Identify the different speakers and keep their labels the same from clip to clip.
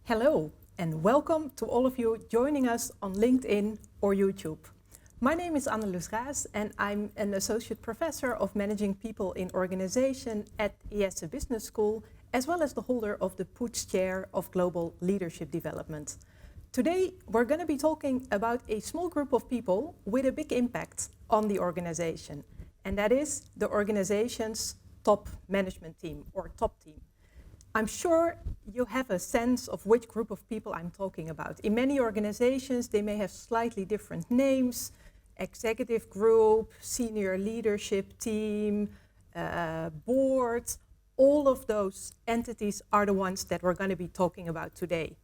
Speaker 1: Hello, and welcome to all of you joining us on LinkedIn or YouTube. My name is Anneloes Raes, and I'm an Associate Professor of Managing People in Organization at IESE Business School, as well as the holder of the Poots Chair of Global Leadership Development. Today, we're going to be talking about a small group of people with a big impact on the organization, and that is the organization's top management team or top team. I'm sure you have a sense of which group of people I'm talking about. In many organizations, they may have slightly different names: executive group, senior leadership team, board. All of those entities are the ones that we're going to be talking about today.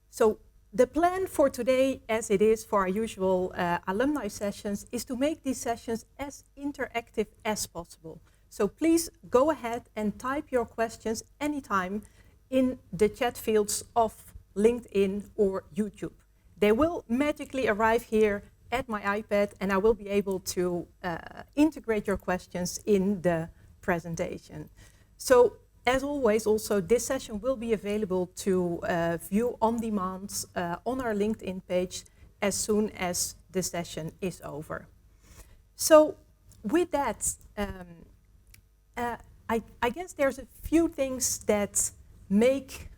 Speaker 1: So the plan for today, as it is for our usual alumni sessions, is to make these sessions as interactive as possible. So please go ahead and type your questions anytime in the chat fields of LinkedIn or YouTube. They will magically arrive here at my iPad, and I will be able to integrate your questions in the presentation. So as always, also this session will be available to view on demand on our LinkedIn page as soon as the session is over. So with that, I guess there's a few things that make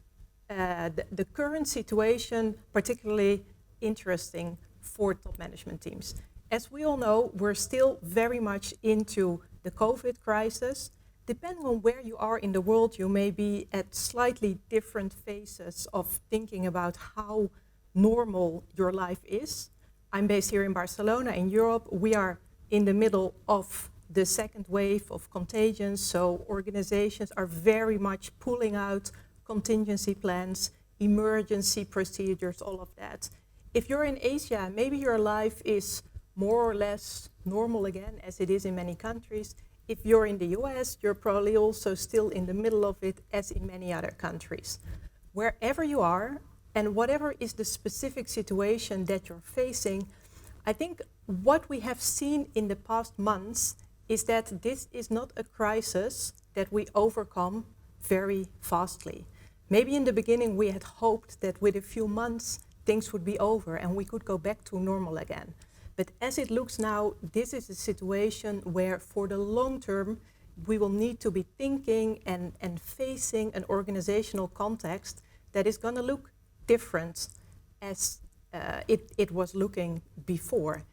Speaker 1: the current situation particularly interesting for top management teams. As we all know, we're still very much into the COVID crisis. Depending on where you are in the world, you may be at slightly different phases of thinking about how normal your life is. I'm based here in Barcelona, in Europe. We are in the middle of the second wave of contagion, so organizations are very much pulling out contingency plans, emergency procedures, all of that. If you're in Asia, maybe your life is more or less normal again, as it is in many countries. If you're in the US, you're probably also still in the middle of it, as in many other countries. Wherever you are, and whatever is the specific situation that you're facing, I think what we have seen in the past months is that this is not a crisis that we overcome very fastly. Maybe in the beginning we had hoped that with a few months things would be over and we could go back to normal again. But as it looks now, this is a situation where for the long term we will need to be thinking and facing an organizational context that is going to look different as it was looking before.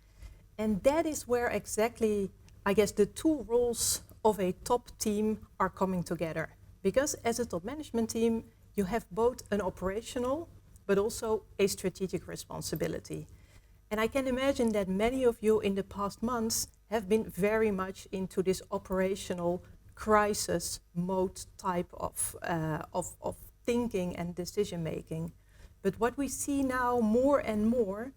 Speaker 1: And that is where exactly, I guess, the two roles of a top team are coming together. Because as a top management team, you have both an operational but also a strategic responsibility. And I can imagine that many of you in the past months have been very much into this operational crisis mode type of thinking and decision making. But what we see now more and more,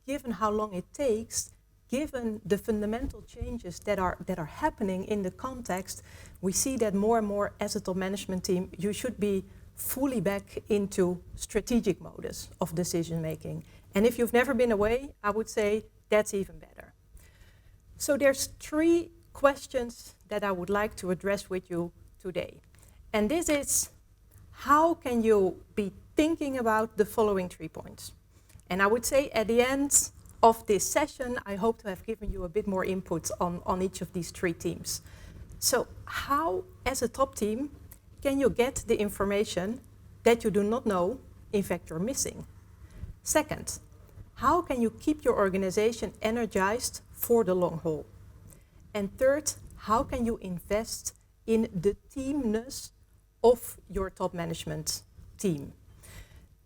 Speaker 1: given how long it takes, given the fundamental changes that are happening in the context, we see that more and more as a top management team, you should be fully back into strategic modus of decision making. And if you've never been away, I would say that's even better. So there's three questions that I would like to address with you today. And this is, how can you be thinking about the following 3 points? And I would say at the end of this session, I hope to have given you a bit more input on each of these 3 themes. So how, as a top team, can you get the information that you do not know, in fact you're missing? Second, how can you keep your organization energized for the long haul? And third, how can you invest in the teamness of your top management team?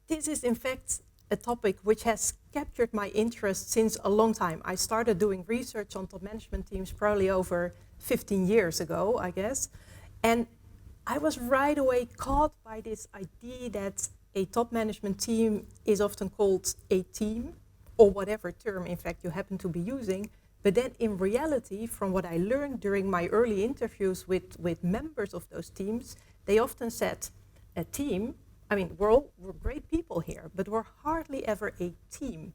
Speaker 1: This is in fact a topic which has captured my interest since a long time. I started doing research on top management teams probably over 15 years ago, I guess. And I was right away caught by this idea that a top management team is often called a team, or whatever term in fact you happen to be using. But then in reality, from what I learned during my early interviews with members of those teams, they often said, a team, I mean, we're great people here, but we're hardly ever a team.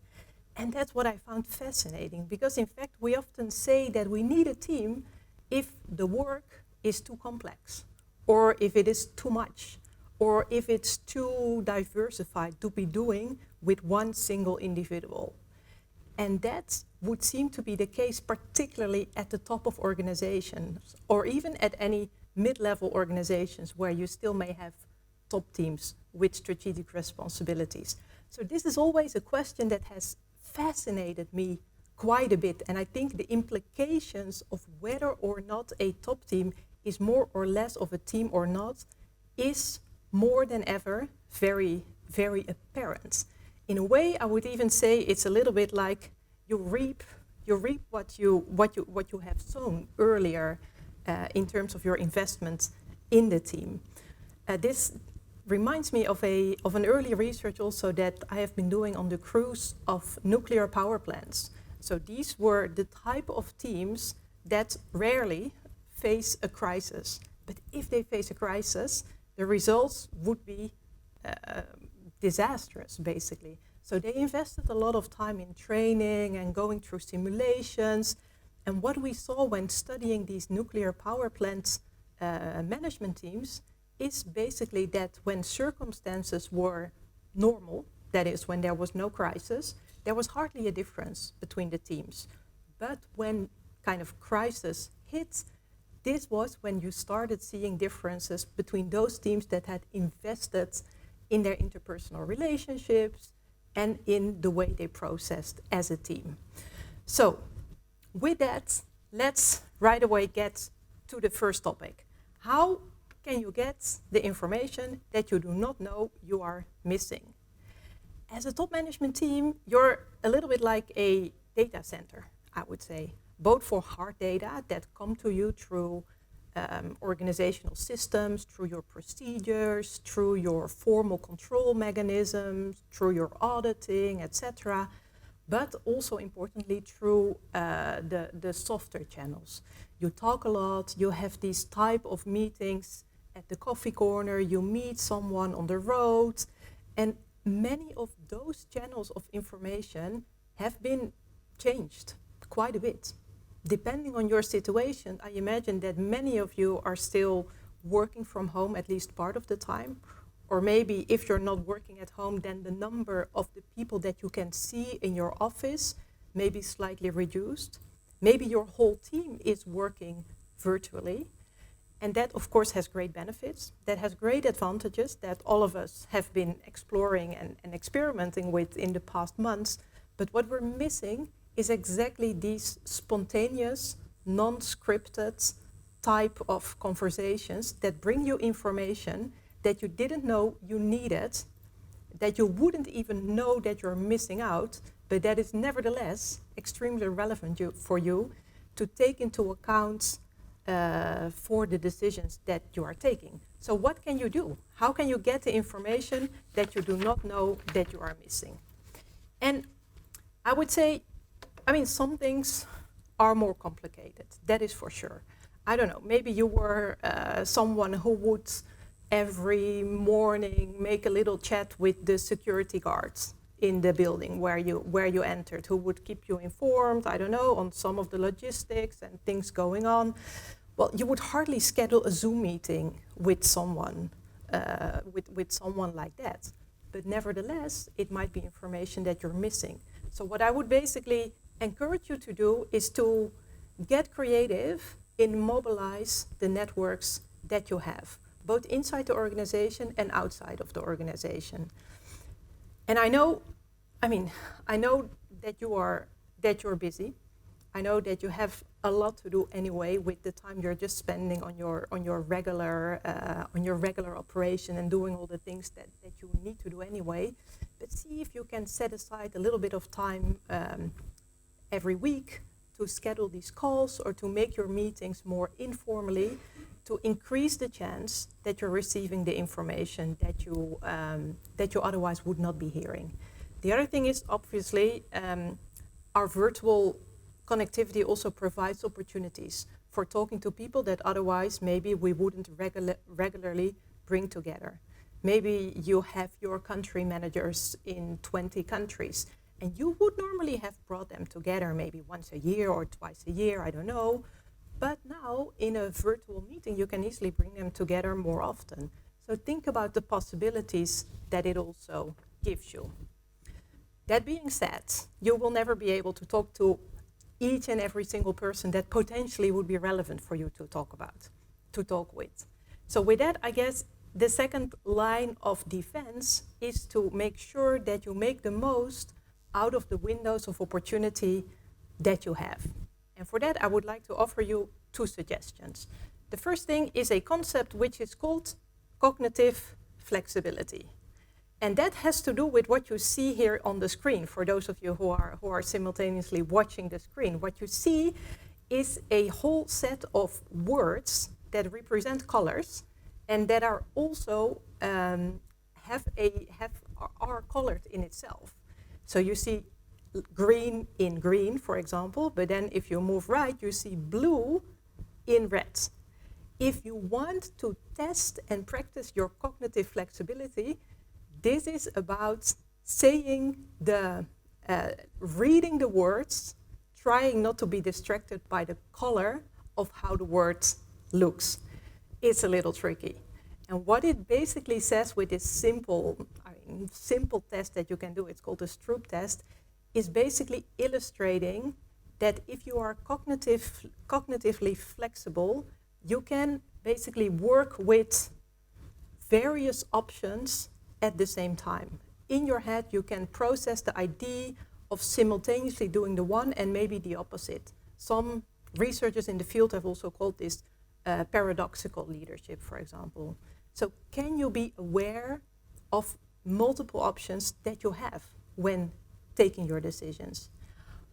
Speaker 1: And that's what I found fascinating, because in fact we often say that we need a team if the work is too complex, or if it is too much, or if it's too diversified to be doing with one single individual. And that would seem to be the case particularly at the top of organizations, or even at any mid-level organizations where you still may have top teams with strategic responsibilities. So this is always a question that has fascinated me quite a bit, and I think the implications of whether or not a top team is more or less of a team or not is more than ever very, very apparent. In a way, I would even say it's a little bit like you reap what you have sown earlier in terms of your investment in the team. This reminds me of an early research also that I have been doing on the crews of nuclear power plants. So these were the type of teams that rarely face a crisis. But if they face a crisis, the results would be disastrous, basically. So they invested a lot of time in training and going through simulations. And what we saw when studying these nuclear power plants management teams is basically that when circumstances were normal, that is, when there was no crisis, there was hardly a difference between the teams. But when kind of crisis hit, this was when you started seeing differences between those teams that had invested in their interpersonal relationships and in the way they processed as a team. So with that, let's right away get to the first topic. How can you get the information that you do not know you are missing? As a top management team, you're a little bit like a data center, I would say, both for hard data that come to you through organizational systems, through your procedures, through your formal control mechanisms, through your auditing, etc., but also importantly through the softer channels. You talk a lot, you have these type of meetings at the coffee corner, you meet someone on the road, and many of those channels of information have been changed quite a bit. Depending on your situation, I imagine that many of you are still working from home at least part of the time, or maybe if you're not working at home, then the number of the people that you can see in your office may be slightly reduced. Maybe your whole team is working virtually. And that, of course, has great benefits. That has great advantages that all of us have been exploring and experimenting with in the past months. But what we're missing is exactly these spontaneous, non-scripted type of conversations that bring you information that you didn't know you needed, that you wouldn't even know that you're missing out, but that is nevertheless extremely relevant for you to take into account for the decisions that you are taking. So what can you do? How can you get the information that you do not know that you are missing? And I would say, some things are more complicated, that is for sure. I don't know, maybe you were someone who would every morning make a little chat with the security guards in the building where you entered, who would keep you informed, I don't know, on some of the logistics and things going on. Well, you would hardly schedule a Zoom meeting with someone like that. But nevertheless, it might be information that you're missing. So what I would basically encourage you to do is to get creative in mobilize the networks that you have, both inside the organization and outside of the organization. And I know that you're busy. I know that you have a lot to do anyway with the time you're just spending on your regular operation and doing all the things that you need to do anyway. But see if you can set aside a little bit of time every week to schedule these calls or to make your meetings more informally, to increase the chance that you're receiving the information that you otherwise would not be hearing. The other thing is obviously our virtual connectivity also provides opportunities for talking to people that otherwise maybe we wouldn't regularly bring together. Maybe you have your country managers in 20 countries and you would normally have brought them together maybe once a year or twice a year, I don't know. But now in a virtual meeting, you can easily bring them together more often. So think about the possibilities that it also gives you. That being said, you will never be able to talk to each and every single person that potentially would be relevant for you to talk with. So with that, I guess the second line of defense is to make sure that you make the most out of the windows of opportunity that you have. And for that, I would like to offer you two suggestions. The first thing is a concept which is called cognitive flexibility. And that has to do with what you see here on the screen. For those of you who are simultaneously watching the screen, what you see is a whole set of words that represent colors and that are also are colored in itself. So you see green in green, for example, but then if you move right, you see blue in red. If you want to test and practice your cognitive flexibility, this is about saying reading the words, trying not to be distracted by the color of how the word looks. It's a little tricky. And what it basically says with this simple test that you can do, it's called the Stroop test, is basically illustrating that if you are cognitively flexible, you can basically work with various options at the same time. In your head, you can process the idea of simultaneously doing the one and maybe the opposite. Some researchers in the field have also called this paradoxical leadership, for example. So can you be aware of multiple options that you have when taking your decisions?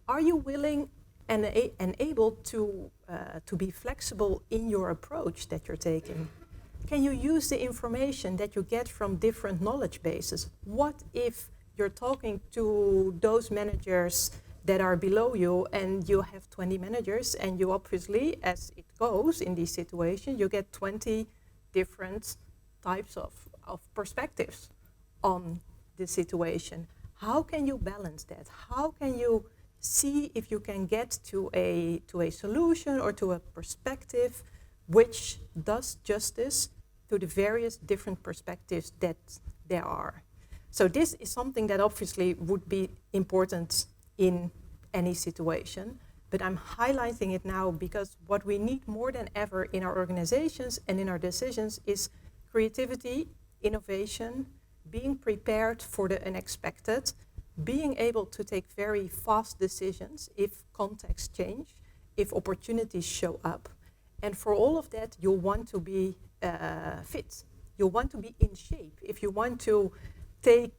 Speaker 1: Are you willing and able to be flexible in your approach that you're taking? Can you use the information that you get from different knowledge bases? What if you're talking to those managers that are below you and you have 20 managers and you obviously, as it goes in these situations, you get 20 different types of perspectives on the situation. How can you balance that? How can you see if you can get to a solution or to a perspective which does justice to the various different perspectives that there are? So this is something that obviously would be important in any situation, but I'm highlighting it now because what we need more than ever in our organizations and in our decisions is creativity, innovation, being prepared for the unexpected, being able to take very fast decisions if contexts change, if opportunities show up. And for all of that, you'll want to be fit. You'll want to be in shape. If you want to take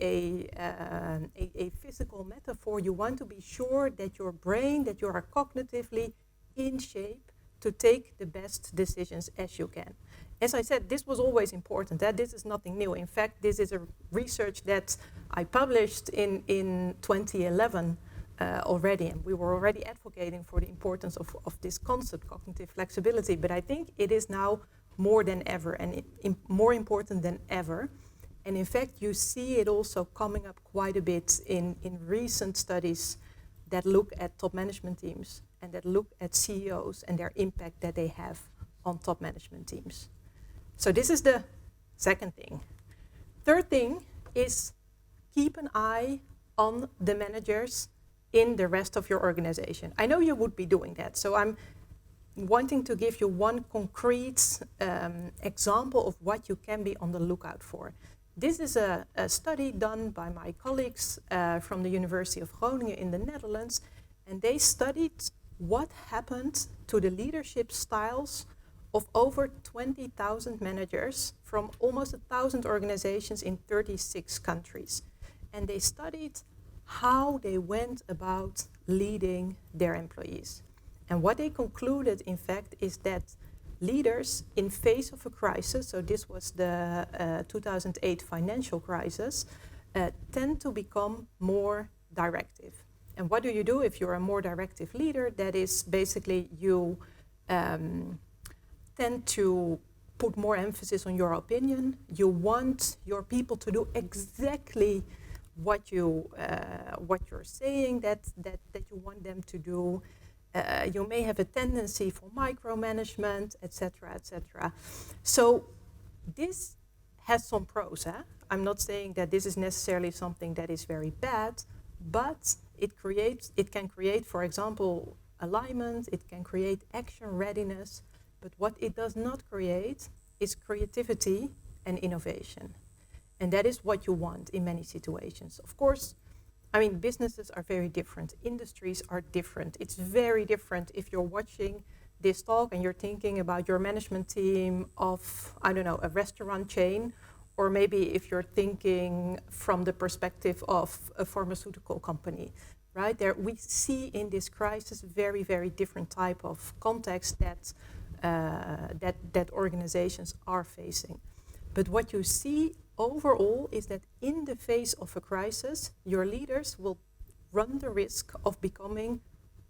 Speaker 1: a physical metaphor, you want to be sure that your brain, that you are cognitively in shape to take the best decisions as you can. As I said, this was always important. This is nothing new. In fact, this is a research that I published in 2011 already, and we were already advocating for the importance of this concept, cognitive flexibility. But I think it is now more than ever and more important than ever. And in fact, you see it also coming up quite a bit in recent studies that look at top management teams and that look at CEOs and their impact that they have on top management teams. So this is the second thing. Third thing is keep an eye on the managers in the rest of your organization. I know you would be doing that, so I'm wanting to give you one concrete example of what you can be on the lookout for. This is a study done by my colleagues from the University of Groningen in the Netherlands, and they studied what happened to the leadership styles of over 20,000 managers from almost 1,000 organizations in 36 countries. And they studied how they went about leading their employees. And what they concluded, in fact, is that leaders in face of a crisis, so this was the 2008 financial crisis, tend to become more directive. And what do you do if you're a more directive leader? That is basically you tend to put more emphasis on your opinion. You want your people to do exactly what you're saying that you want them to do. You may have a tendency for micromanagement, etc., etc. So This has some pros. I'm not saying that this is necessarily something that is very bad, but it can create, for example, alignment, it can create action readiness, but what it does not create is creativity and innovation. And that is what you want in many situations. Of course, I mean, businesses are very different. Industries are different. It's very different if you're watching this talk and you're thinking about your management team of, I don't know, a restaurant chain, or maybe if you're thinking from the perspective of a pharmaceutical company, right? There we see in this crisis very, very different type of context that organizations are facing. But what you see overall is that in the face of a crisis, your leaders will run the risk of becoming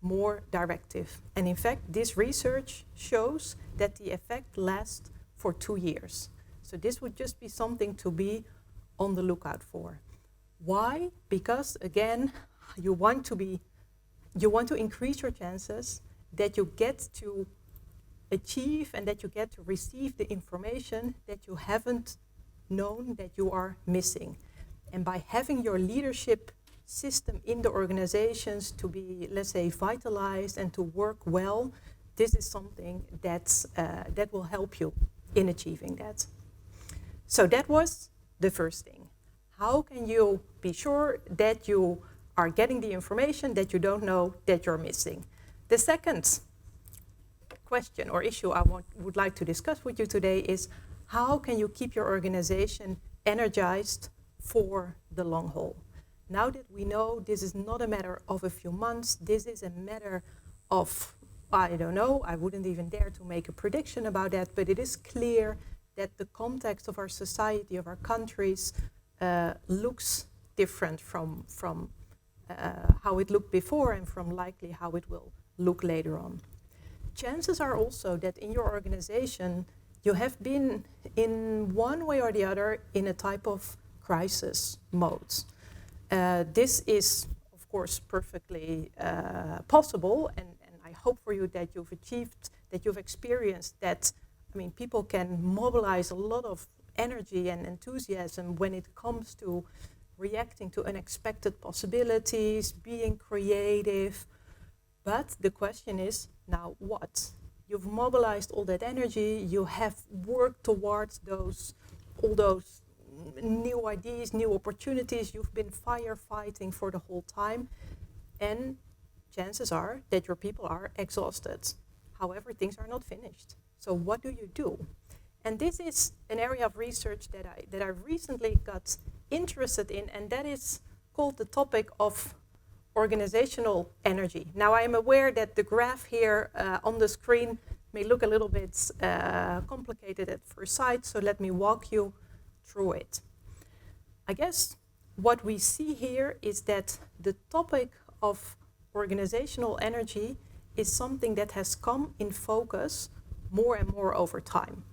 Speaker 1: more directive. And in fact, this research shows that the effect lasts for 2 years. So this would just be something to be on the lookout for. Why? Because again, you want to increase your chances that you get to achieve and that you get to receive the information that you haven't known that you are missing. And by having your leadership system in the organizations to be, let's say, vitalized and to work well, this is something that will help you in achieving that. So that was the first thing. How can you be sure that you are getting the information that you don't know that you're missing? The second question or issue I would like to discuss with you today is how can you keep your organization energized for the long haul? Now that we know this is not a matter of a few months, this is a matter of, I don't know, I wouldn't even dare to make a prediction about that, but it is clear that the context of our society, of our countries, looks different from how it looked before and from likely how it will look later on. Chances are also that in your organization, you have been in one way or the other in a type of crisis mode. This is, of course, perfectly possible, and I hope for you that you've achieved, that you've experienced that. I mean, people can mobilize a lot of energy and enthusiasm when it comes to reacting to unexpected possibilities, being creative. But the question is, now what? You've mobilized all that energy, you have worked towards all those new ideas, new opportunities, you've been firefighting for the whole time, and chances are that your people are exhausted. However, things are not finished. So what do you do? And this is an area of research that I recently got interested in, and that is called the topic of organizational energy. Now, I am aware that the graph here on the screen may look a little bit complicated at first sight, so let me walk you through it. I guess what we see here is that the topic of organizational energy is something that has come in focus more and more over time.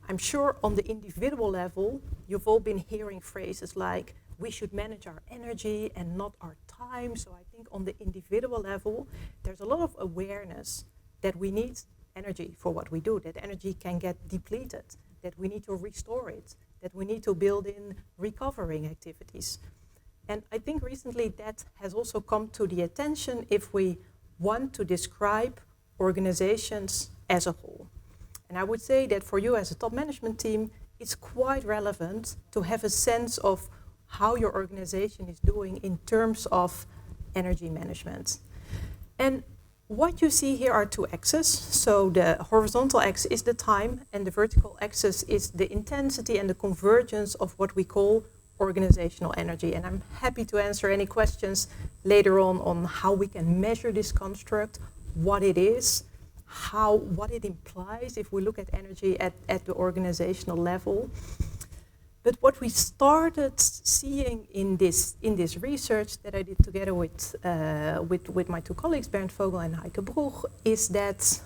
Speaker 1: I'm sure on the individual level, you've all been hearing phrases like, we should manage our energy and not our time. So I think on the individual level, there's a lot of awareness that we need energy for what we do, that energy can get depleted, that we need to restore it, that we need to build in recovering activities. And I think recently that has also come to the attention if we want to describe organizations as a whole. And I would say that for you as a top management team, it's quite relevant to have a sense of how your organization is doing in terms of energy management. And what you see here are two axes. So the horizontal axis is the time, and the vertical axis is the intensity and the convergence of what we call organizational energy. And I'm happy to answer any questions later on how we can measure this construct, what it is, what it implies if we look at energy at the organizational level. But what we started seeing in this research that I did together with my two colleagues, Bernd Vogel and Heike Broeg, is that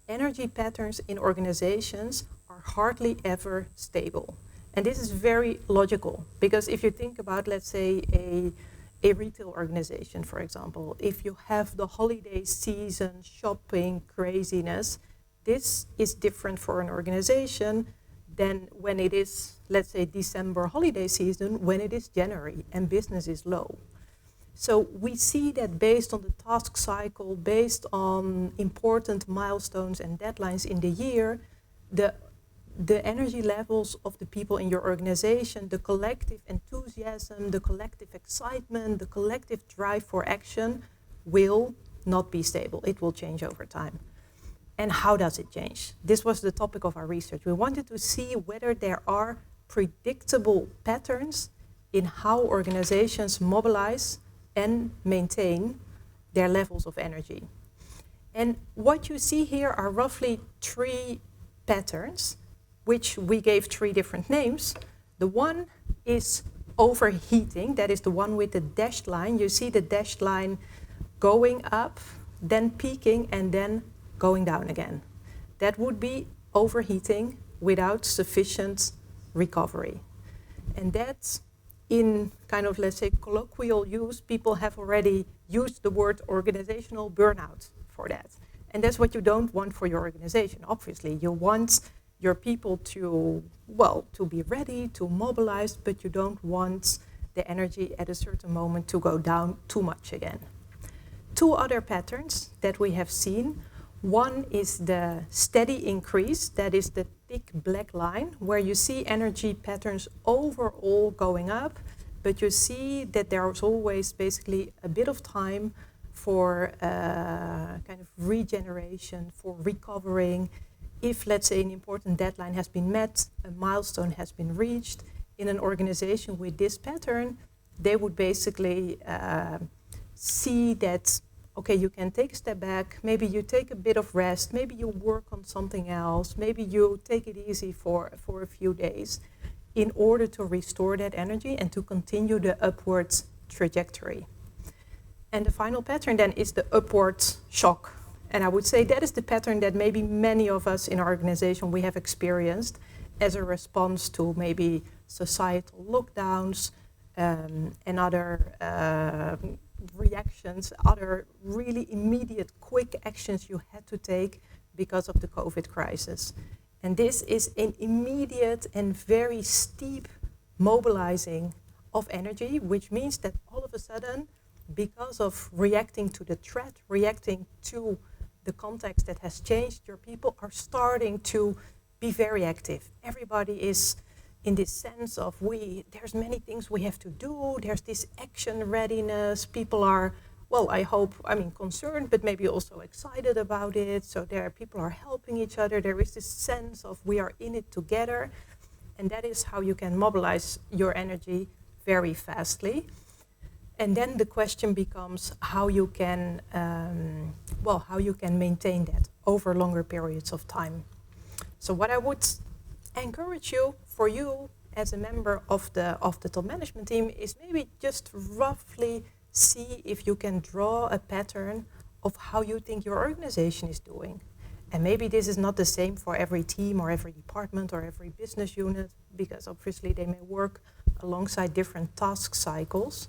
Speaker 1: energy patterns in organizations are hardly ever stable. And this is very logical, because if you think about, let's say, a retail organization, for example, if you have the holiday season, shopping, craziness, this is different for an organization than when it is, let's say, December holiday season, when it is January and business is low. So we see that based on the task cycle, based on important milestones and deadlines in the year, the energy levels of the people in your organization, the collective enthusiasm, the collective excitement, the collective drive for action will not be stable. It will change over time. And how does it change? This was the topic of our research. We wanted to see whether there are predictable patterns in how organizations mobilize and maintain their levels of energy. And what you see here are roughly 3 patterns, which we gave 3 different names. The one is overheating, that is the one with the dashed line. You see the dashed line going up, then peaking, and then going down again. That would be overheating without sufficient recovery. And that's in kind of, let's say, colloquial use. People have already used the word organizational burnout for that. And that's what you don't want for your organization. Obviously, you want your people to be ready, to mobilize, but you don't want the energy at a certain moment to go down too much again. 2 other patterns that we have seen. One is the steady increase, that is the thick black line, where you see energy patterns overall going up, but you see that there's always basically a bit of time for kind of regeneration, for recovering. If, let's say, an important deadline has been met, a milestone has been reached, in an organization with this pattern, they would basically see that, okay, you can take a step back, maybe you take a bit of rest, maybe you work on something else, maybe you take it easy for a few days in order to restore that energy and to continue the upwards trajectory. And the final pattern then is the upward shock. And I would say that is the pattern that maybe many of us in our organization we have experienced as a response to maybe societal lockdowns and other reactions, other really immediate, quick actions you had to take because of the COVID crisis. And this is an immediate and very steep mobilizing of energy, which means that all of a sudden, because of reacting to the threat, reacting to the context that has changed, your people are starting to be very active. Everybody is in this sense of there's many things we have to do, there's this action readiness, people are, concerned, but maybe also excited about it, so people are helping each other, there is this sense of we are in it together, and that is how you can mobilize your energy very fastly. And then the question becomes how you can maintain that over longer periods of time. So what I would encourage for you as a member of the top management team is maybe just roughly see if you can draw a pattern of how you think your organization is doing. And maybe this is not the same for every team or every department or every business unit, because obviously they may work alongside different task cycles.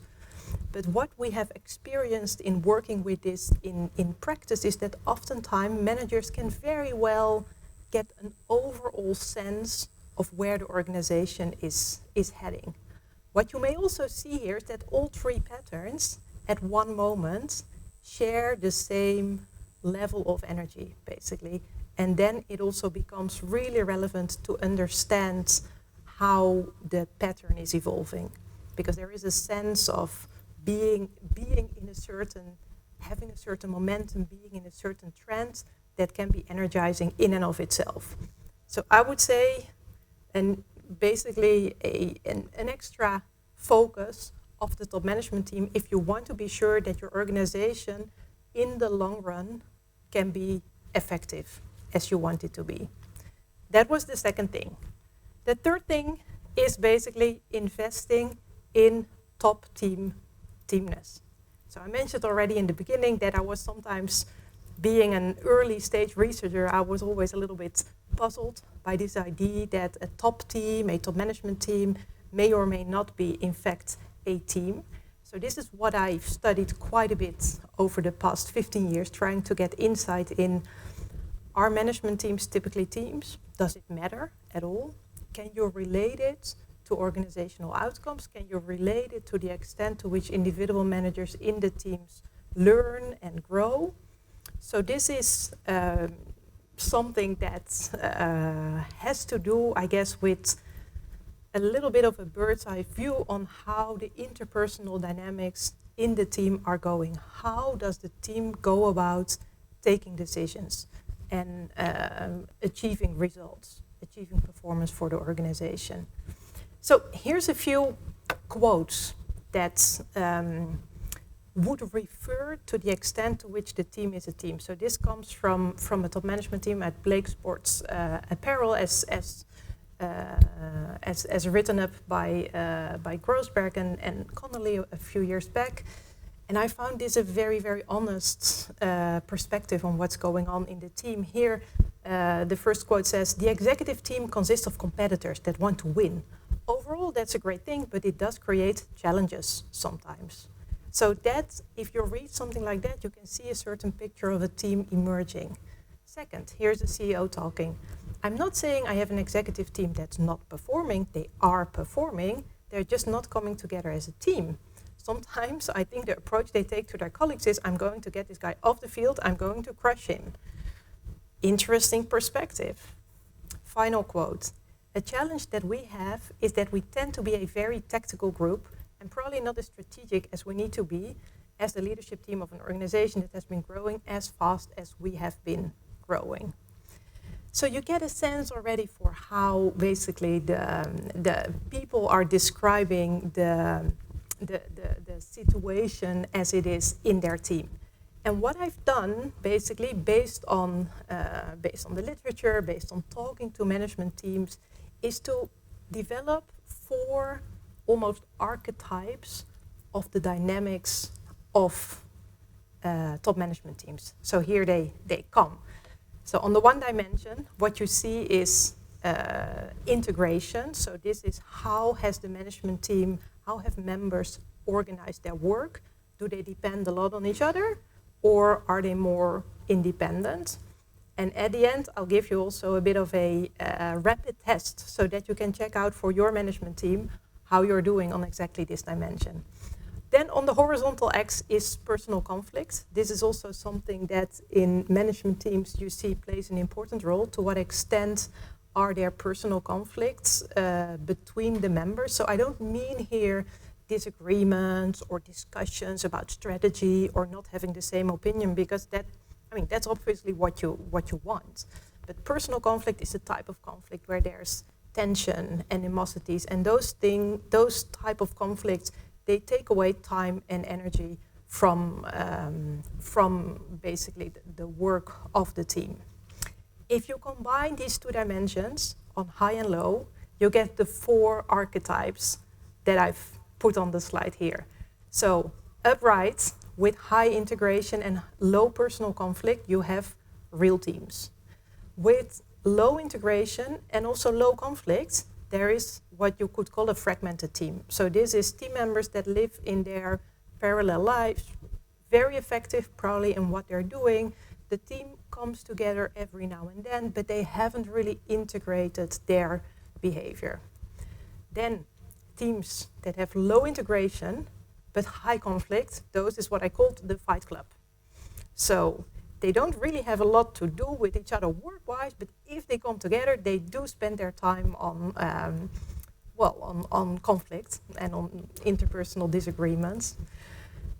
Speaker 1: But what we have experienced in working with this in practice is that oftentimes managers can very well get an overall sense of where the organization is heading. What you may also see here is that all 3 patterns at one moment share the same level of energy, basically. And then it also becomes really relevant to understand how the pattern is evolving. Because there is a sense of being in a certain, having a certain momentum, being in a certain trend that can be energizing in and of itself. So I would say, and basically an extra focus of the top management team if you want to be sure that your organization in the long run can be effective as you want it to be. That was the second thing. The third thing is basically investing in top teamness. So I mentioned already in the beginning that I was sometimes, being an early stage researcher, I was always a little bit puzzled by this idea that a top management team may or may not be in fact a team. So this is what I've studied quite a bit over the past 15 years, trying to get insight in, are management teams typically teams? Does it matter at all? Can you relate it to organizational outcomes? Can you relate it to the extent to which individual managers in the teams learn and grow? So this is something that has to do, I guess, with a little bit of a bird's eye view on how the interpersonal dynamics in the team are going. How does the team go about taking decisions and achieving results, achieving performance for the organization? So here's a few quotes that would refer to the extent to which the team is a team. So this comes from a top management team at Blake Sports Apparel, as written up by Grossberg and Connolly a few years back. And I found this a very, very honest perspective on what's going on in the team. Here, the first quote says, "The executive team consists of competitors that want to win. Overall, that's a great thing, but it does create challenges sometimes." So that, if you read something like that, you can see a certain picture of a team emerging. Second, here's the CEO talking. "I'm not saying I have an executive team that's not performing. They are performing. They're just not coming together as a team. Sometimes I think the approach they take to their colleagues is, I'm going to get this guy off the field, I'm going to crush him." Interesting perspective. Final quote. "A challenge that we have is that we tend to be a very tactical group and probably not as strategic as we need to be as the leadership team of an organization that has been growing as fast as we have been growing." So you get a sense already for how basically the people are describing the situation as it is in their team. And what I've done, basically, based on the literature, based on talking to management teams, is to develop 4 almost archetypes of the dynamics of top management teams. So here they come. So on the one dimension, what you see is integration. So this is how has the management team, how have members organized their work? Do they depend a lot on each other, or are they more independent? And at the end, I'll give you also a bit of a rapid test so that you can check out for your management team how you're doing on exactly this dimension. Then on the horizontal axis is personal conflict. This is also something that in management teams you see plays an important role. To what extent are there personal conflicts between the members? So I don't mean here disagreements or discussions about strategy or not having the same opinion, because that's obviously what you want. But personal conflict is a type of conflict where there's tension, animosities, and those type of conflicts, they take away time and energy from basically the work of the team. If you combine these 2 dimensions on high and low, you get the 4 archetypes that I've put on the slide here. So upright, with high integration and low personal conflict, you have real teams. With low integration and also low conflict, there is what you could call a fragmented team. So this is team members that live in their parallel lives, very effective probably in what they're doing. The team comes together every now and then, but they haven't really integrated their behavior. Then teams that have low integration but high conflict, those is what I called the fight club. So they don't really have a lot to do with each other work-wise, but if they come together, they do spend their time on conflict and on interpersonal disagreements.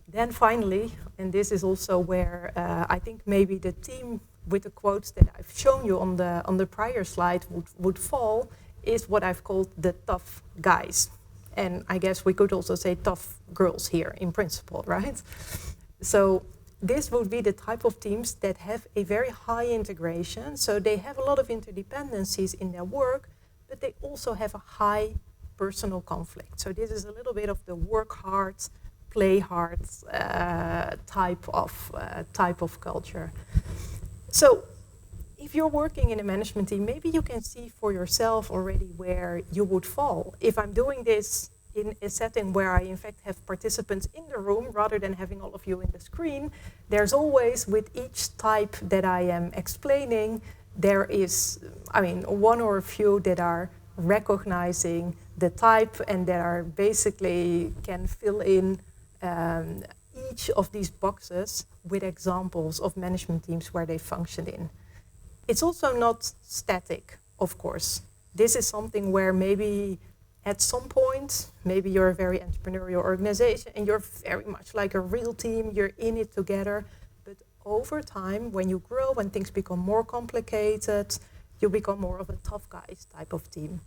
Speaker 1: Then finally, and this is also where I think maybe the team with the quotes that I've shown you on the prior slide would fall, is what I've called the tough guys. And I guess we could also say tough girls here in principle, right? So this would be the type of teams that have a very high integration. So they have a lot of interdependencies in their work, but they also have a high personal conflict. So this is a little bit of the work hard, play hard type of culture. So if you're working in a management team, maybe you can see for yourself already where you would fall. If I'm doing this in a setting where I in fact have participants in the room rather than having all of you in the screen, there's always, with each type that I am explaining, there is, one or a few that are recognizing the type and that are basically can fill in um, each of these boxes with examples of management teams where they function in. It's also not static, of course. This is something where maybe at some point, maybe you're a very entrepreneurial organization and you're very much like a real team, you're in it together. But over time, when you grow, when things become more complicated, you become more of a tough guys type of team.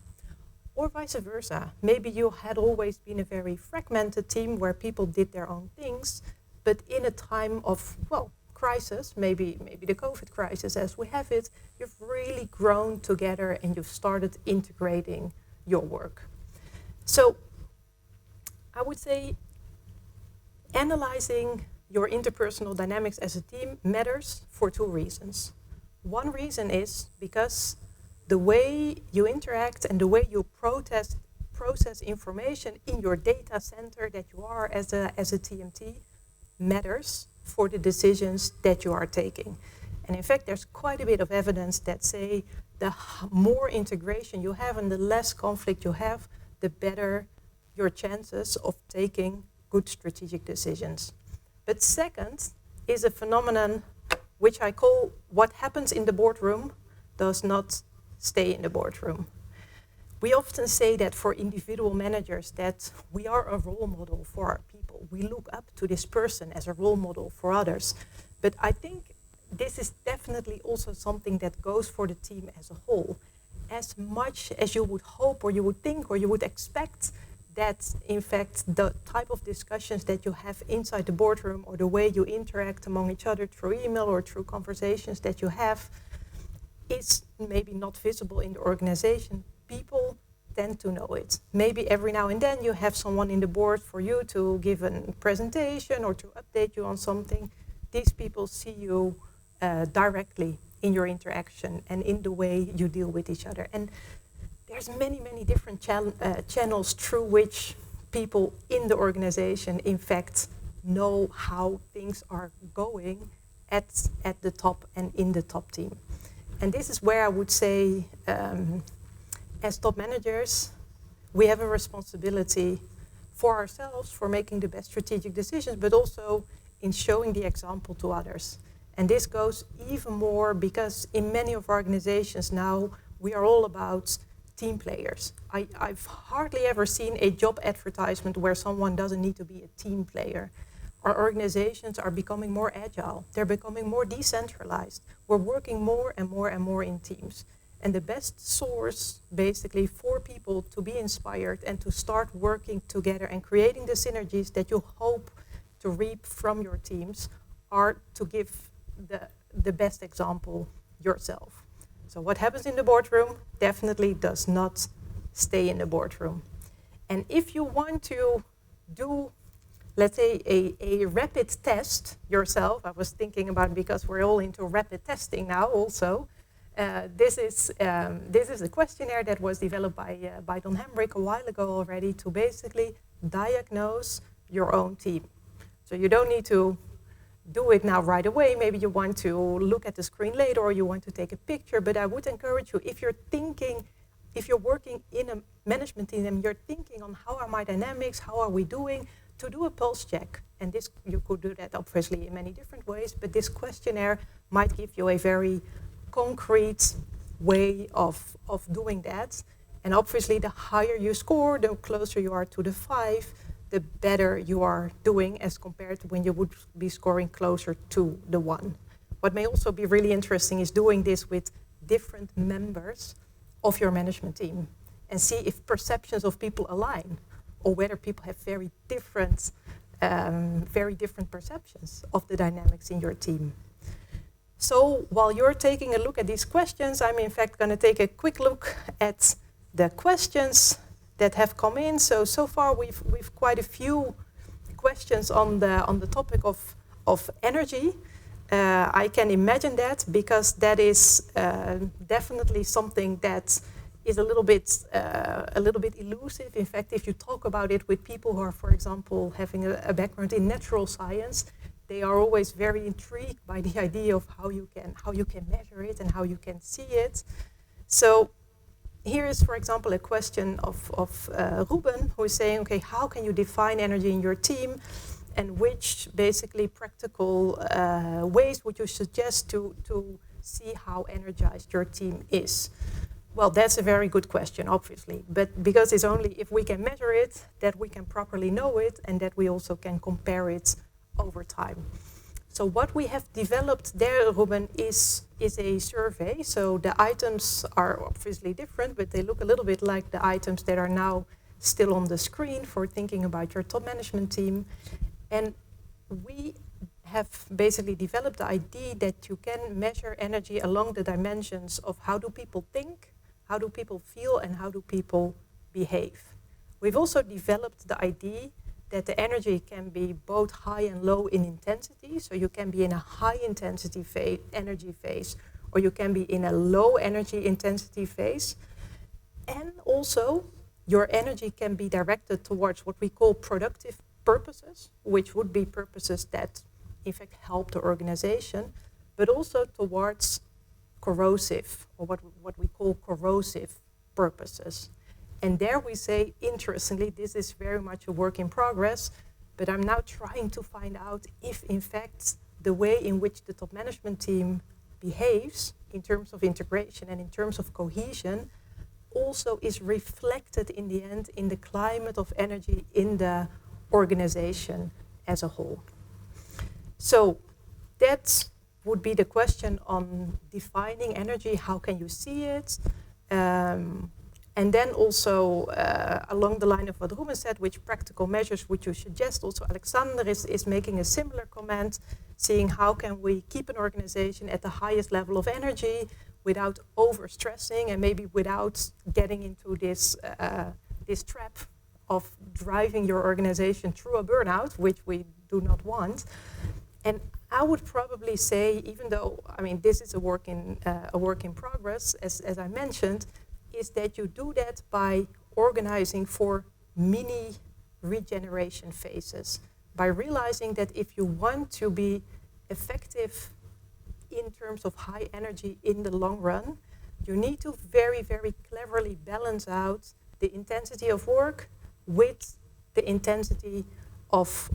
Speaker 1: Or vice versa. Maybe you had always been a very fragmented team where people did their own things, but in a time of, well, crisis, maybe the COVID crisis as we have it, you've really grown together and you've started integrating your work. So I would say analyzing your interpersonal dynamics as a team matters for two reasons. One reason is because the way you interact and the way you process information in your data center that you are as a TMT matters for the decisions that you are taking. And in fact, there's quite a bit of evidence that say the more integration you have and the less conflict you have, the better your chances of taking good strategic decisions. But second is a phenomenon which I call what happens in the boardroom does not stay in the boardroom. We often say that for individual managers that we are a role model for our people. We look up to this person as a role model for others. But I think this is definitely also something that goes for the team as a whole. As much as you would hope or you would think or you would expect that, in fact, the type of discussions that you have inside the boardroom or the way you interact among each other through email or through conversations that you have is maybe not visible in the organization, people tend to know it. Maybe every now and then you have someone in the board for you to give a presentation or to update you on something. These people see you directly in your interaction and in the way you deal with each other. And there's many different channels through which people in the organization, in fact, know how things are going at the top and in the top team. And this is where I would say, as top managers, we have a responsibility for ourselves, for making the best strategic decisions, but also in showing the example to others. And this goes even more because in many of our organizations now, we are all about team players. I've hardly ever seen a job advertisement where someone doesn't need to be a team player. Our organizations are becoming more agile. They're becoming more decentralized. We're working more and more in teams. And the best source, basically, for people to be inspired and to start working together and creating the synergies that you hope to reap from your teams are to give the best example yourself. So what happens in the boardroom definitely does not stay in the boardroom. And if you want to do, let's say, a rapid test yourself, I was thinking about it because we're all into rapid testing now also. This is a questionnaire that was developed by Don Hemrick a while ago already to basically diagnose your own team. So you don't need to do it now right away. Maybe you want to look at the screen later or you want to take a picture, but I would encourage you, if you're working in a management team and you're thinking on how are my dynamics, how are we doing, to do a pulse check. And this, you could do that obviously in many different ways, but this questionnaire might give you a very concrete way of doing that. And obviously the higher you score, the closer you are to the 5, the better you are doing as compared to when you would be scoring closer to the 1. What may also be really interesting is doing this with different members of your management team and see if perceptions of people align or whether people have very different perceptions of the dynamics in your team. So while you're taking a look at these questions, I'm in fact going to take a quick look at the questions that have come in. So far we've quite a few questions on the topic of energy. I can imagine that because that is definitely something that is a little bit elusive. In fact, if you talk about it with people who are, for example, having a background in natural science, they are always very intrigued by the idea of how you can measure it and how you can see it. So here is, for example, a question of Ruben, who is saying, okay, how can you define energy in your team? And which basically practical ways would you suggest to see how energized your team is? Well, that's a very good question, obviously, but because it's only if we can measure it, that we can properly know it, and that we also can compare it over time. So what we have developed there, Ruben, is a survey. So the items are obviously different, but they look a little bit like the items that are now still on the screen for thinking about your top management team. And we have basically developed the idea that you can measure energy along the dimensions of how do people think, how do people feel, and how do people behave. We've also developed the idea that the energy can be both high and low in intensity. So you can be in a high intensity energy phase, or you can be in a low energy intensity phase. And also your energy can be directed towards what we call productive purposes, which would be purposes that in fact help the organization, but also towards corrosive, or what we call corrosive purposes. And there we say, interestingly, this is very much a work in progress, but I'm now trying to find out if in fact the way in which the top management team behaves in terms of integration and in terms of cohesion also is reflected in the end in the climate of energy in the organization as a whole. So that would be the question on defining energy. How can you see it? And then also along the line of what Ruben said, which practical measures would you suggest? Also Alexander is making a similar comment, seeing how can we keep an organization at the highest level of energy without overstressing and maybe without getting into this trap of driving your organization through a burnout, which we do not want. And I would probably say, even though, I mean, this is a work in progress, as I mentioned, is that you do that by organizing for mini regeneration phases, by realizing that if you want to be effective in terms of high energy in the long run, you need to very, very cleverly balance out the intensity of work with the intensity of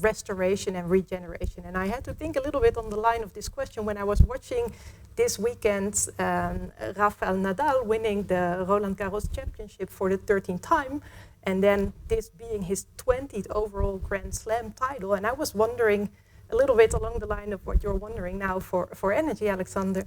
Speaker 1: restoration and regeneration. And I had to think a little bit on the line of this question when I was watching this weekend Rafael Nadal winning the Roland Garros Championship for the 13th time, and then this being his 20th overall Grand Slam title. And I was wondering a little bit along the line of what you're wondering now for energy, Alexander.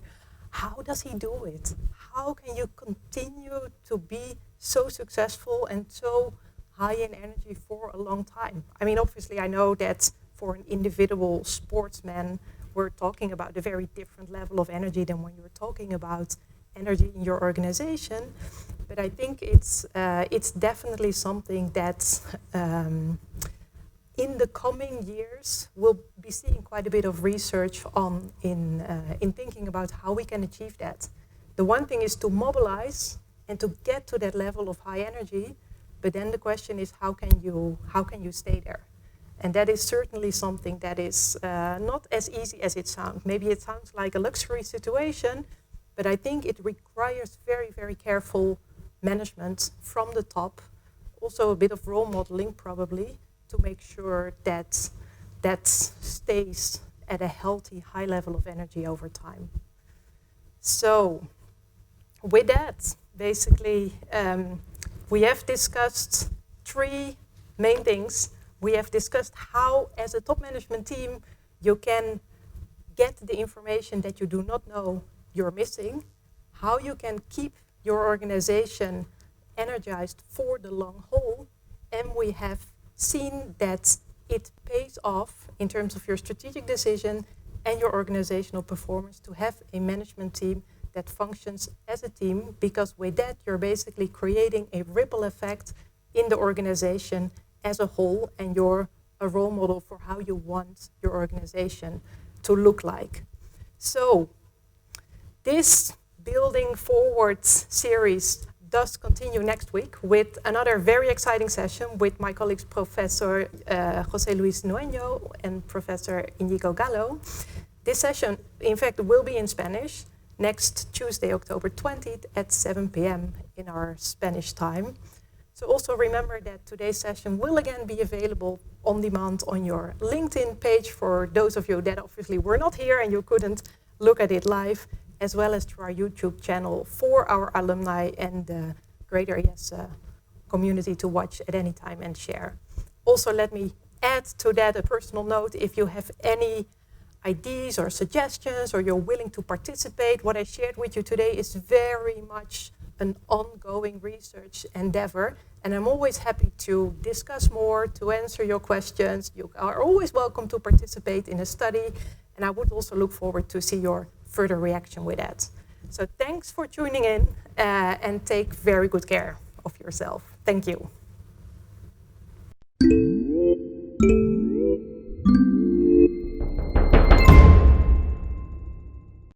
Speaker 1: How does he do it? How can you continue to be so successful and so high in energy for a long time? I mean, obviously, I know that for an individual sportsman, we're talking about a very different level of energy than when you're talking about energy in your organization. But I think it's definitely something that in the coming years we'll be seeing quite a bit of research on in thinking about how we can achieve that. The one thing is to mobilize and to get to that level of high energy, but then the question is how can you stay there? And that is certainly something that is not as easy as it sounds. Maybe it sounds like a luxury situation, but I think it requires very, very careful management from the top, also a bit of role modeling probably, to make sure that that stays at a healthy, high level of energy over time. So with that, basically, we have discussed three main things. We have discussed how, as a top management team, you can get the information that you do not know you're missing, how you can keep your organization energized for the long haul, and we have seen that it pays off in terms of your strategic decision and your organizational performance to have a management team that functions as a team, because with that you're basically creating a ripple effect in the organization as a whole, and you're a role model for how you want your organization to look like. So this Building Forward series does continue next week with another very exciting session with my colleagues Professor José Luis Nueño and Professor Inigo Gallo. This session, in fact, will be in Spanish next Tuesday, October 20th at 7 p.m. in our Spanish time. So also remember that today's session will again be available on demand on your LinkedIn page for those of you that obviously were not here and you couldn't look at it live, as well as through our YouTube channel for our alumni and the greater IESE community to watch at any time and share. Also, let me add to that a personal note. If you have any ideas or suggestions or you're willing to participate, what I shared with you today is very much an ongoing research endeavor, and I'm always happy to discuss more, to answer your questions. You are always welcome to participate in a study, and I would also look forward to see your further reaction with that. So thanks for tuning in, and take very good care of yourself. Thank you.